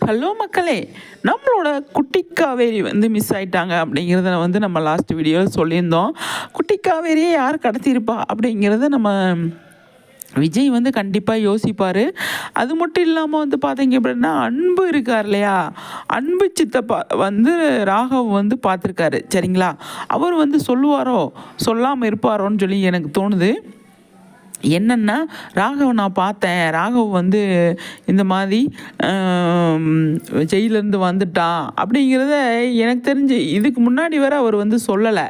Hello மக்களே, நம்மளோட குட்டி காவேரி வந்து மிஸ் ஆயிட்டாங்க அப்படிங்கிறத வந்து நம்ம லாஸ்ட் வீடியோவில் சொல்லியிருந்தோம். குட்டி காவேரியை யார் கடத்தியிருப்பா அப்படிங்கிறத நம்ம விஜய் வந்து கண்டிப்பாக யோசிப்பார். அது மட்டும் இல்லாமல் வந்து பார்த்தீங்க அப்படின்னா அன்பு இருக்கார் இல்லையா, அன்பு சித்தப்பா வந்து ராகவ் வந்து பார்த்துருக்காரு சரிங்களா. அவர் வந்து சொல்லுவாரோ சொல்லாமல் இருப்பாரோன்னு சொல்லி எனக்கு தோணுது. என்னென்னா, ராகவ் நான் பார்த்தேன், ராகவ் வந்து இந்த மாதிரி ஜெயிலேருந்து வந்துட்டான் அப்படிங்கிறத எனக்கு தெரிஞ்சு இதுக்கு முன்னாடி வர அவர் வந்து சொல்லலை.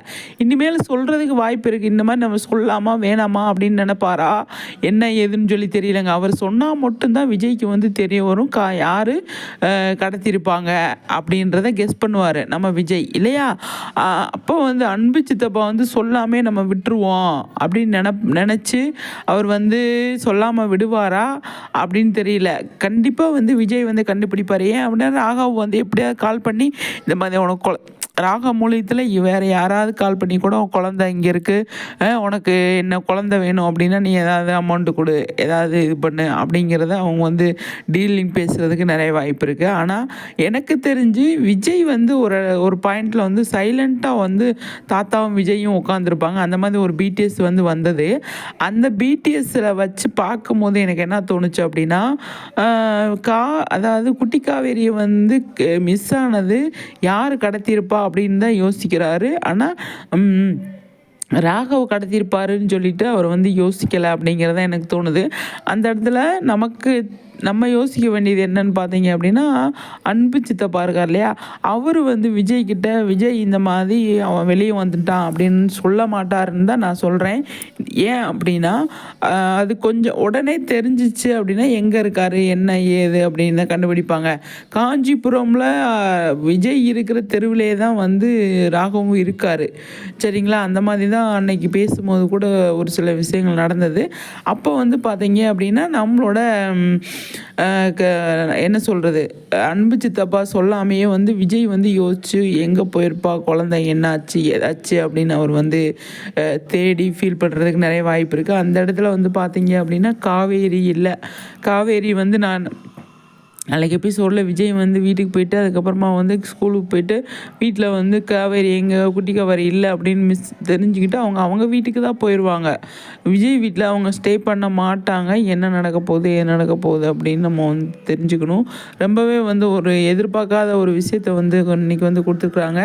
இனிமேல் சொல்கிறதுக்கு வாய்ப்பு இருக்குது. இந்த மாதிரி நம்ம சொல்லலாமா வேணாமா அப்படின்னு நினைப்பாரா என்ன ஏதுன்னு சொல்லி தெரியலங்க. அவர் சொன்னால் மட்டும்தான் விஜய்க்கு வந்து தெரிய வரும் யார் கடத்தியிருப்பாங்க அப்படின்றத கெஸ் பண்ணுவார் நம்ம விஜய் இல்லையா. அப்போ வந்து அன்பு சித்தப்பா வந்து சொல்லாமே நம்ம விட்டுருவோம் அப்படின்னு நினச்சி அவர் வந்து சொல்லாமல் விடுவாரா அப்படின்னு தெரியல. கண்டிப்பாக வந்து விஜய் வந்து கண்டுபிடிப்பார். ஏன் அப்படின்னா ராகவ் வந்து எப்படியாவது கால் பண்ணி இந்த மாதிரி உனக்கு ராக மூலியத்தில் வேறு யாராவது கால் பண்ணி கூட குழந்தை இங்கே இருக்குது, உனக்கு என்ன குழந்தை வேணும் அப்படின்னா நீ ஏதாவது அமௌண்ட்டு கொடு, ஏதாவது இது பண்ணு அப்படிங்கிறத அவங்க வந்து டீலிங் பேசுகிறதுக்கு நிறைய வாய்ப்பு இருக்குது. ஆனால் எனக்கு தெரிஞ்சு விஜய் வந்து ஒரு பாயிண்டில் வந்து சைலண்ட்டாக வந்து தாத்தாவும் விஜயும் உட்காந்துருப்பாங்க. அந்த மாதிரி ஒரு பிடிஎஸ் வந்து வந்தது. அந்த பிடிஎஸ்ஸில் வச்சு பார்க்கும்போது எனக்கு என்ன தோணுச்சு அப்படின்னா, அதாவது குட்டி காவேரியை வந்து மிஸ் ஆனது யார் கடத்தியிருப்பா அப்படின்னு தான் யோசிக்கிறாரு. ஆனால் ராகவ் கடத்தியிருப்பாருன்னு சொல்லிட்டு அவர் வந்து யோசிக்கலை அப்படிங்கிறத எனக்கு தோணுது. அந்த இடத்துல நம்ம யோசிக்க வேண்டியது என்னன்னு பார்த்தீங்க அப்படின்னா, அன்பு சித்தப்பா இருக்கார் இல்லையா, அவர் வந்து விஜய்கிட்ட விஜய் இந்த மாதிரி அவன் வெளியே வந்துட்டான் அப்படின்னு சொல்ல மாட்டாருன்னு தான் நான் சொல்கிறேன். ஏன் அப்படின்னா அது கொஞ்சம் உடனே தெரிஞ்சிச்சு அப்படின்னா எங்கே இருக்கார் என்ன ஏது அப்படின்னு தான் கண்டுபிடிப்பாங்க. காஞ்சிபுரமில் விஜய் இருக்கிற தெருவிலே தான் வந்து ராகவும் இருக்கார் சரிங்களா. அந்த மாதிரி தான் அன்னைக்கு பேசும்போது கூட ஒரு சில விஷயங்கள் நடந்தது. அப்போ வந்து பார்த்தீங்க அப்படின்னா நம்மளோட என்ன சொல்கிறது, அன்பு சித்தப்பா சொல்லாமையே வந்து விஜய் வந்து யோசிச்சு எங்கே போயிருப்பா, குழந்தை என்னாச்சு ஏதாச்சு அப்படின்னு அவர் வந்து தேடி ஃபீல் பண்ணுறதுக்கு நிறைய வாய்ப்பு இருக்குது. அந்த இடத்துல வந்து பார்த்தீங்க அப்படின்னா காவேரி இல்லை. காவேரி வந்து நான் நாளைக்கு எபிசோடில் விஜய் வந்து வீட்டுக்கு போயிட்டு அதுக்கப்புறமா வந்து ஸ்கூலுக்கு போயிட்டு வீட்டில் வந்து காவேரி எங்கள் குட்டி காவேரி இல்லை அப்படின்னு தெரிஞ்சுக்கிட்டு அவங்க வீட்டுக்கு தான் போயிடுவாங்க. விஜய் வீட்டில் அவங்க ஸ்டே பண்ண மாட்டாங்க. என்ன நடக்க போகுது அப்படின்னு நம்ம வந்து தெரிஞ்சுக்கணும். ரொம்பவே வந்து ஒரு எதிர்பார்க்காத ஒரு விஷயத்தை வந்து இன்றைக்கி வந்து கொடுத்துருக்குறாங்க.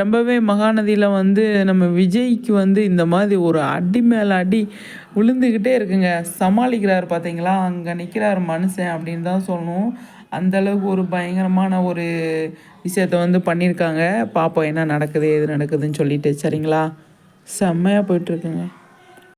ரொம்பவே மகாநதியில் வந்து நம்ம விஜய்க்கு வந்து இந்த மாதிரி ஒரு அடி மேலே அடி விழுந்துக்கிட்டே இருக்குங்க. சமாளிக்கிறார் பார்த்தீங்களா, அங்கே நிற்கிறார் மனுஷன் அப்படின்னு தான் சொல்லணும். அந்தளவுக்கு ஒரு பயங்கரமான ஒரு விஷயத்த வந்து பண்ணியிருக்காங்க. பார்ப்போம் என்ன நடக்குது ஏது நடக்குதுன்னு சொல்லிட்டு சரிங்களா. செம்மையாக போயிட்டுருக்குங்க.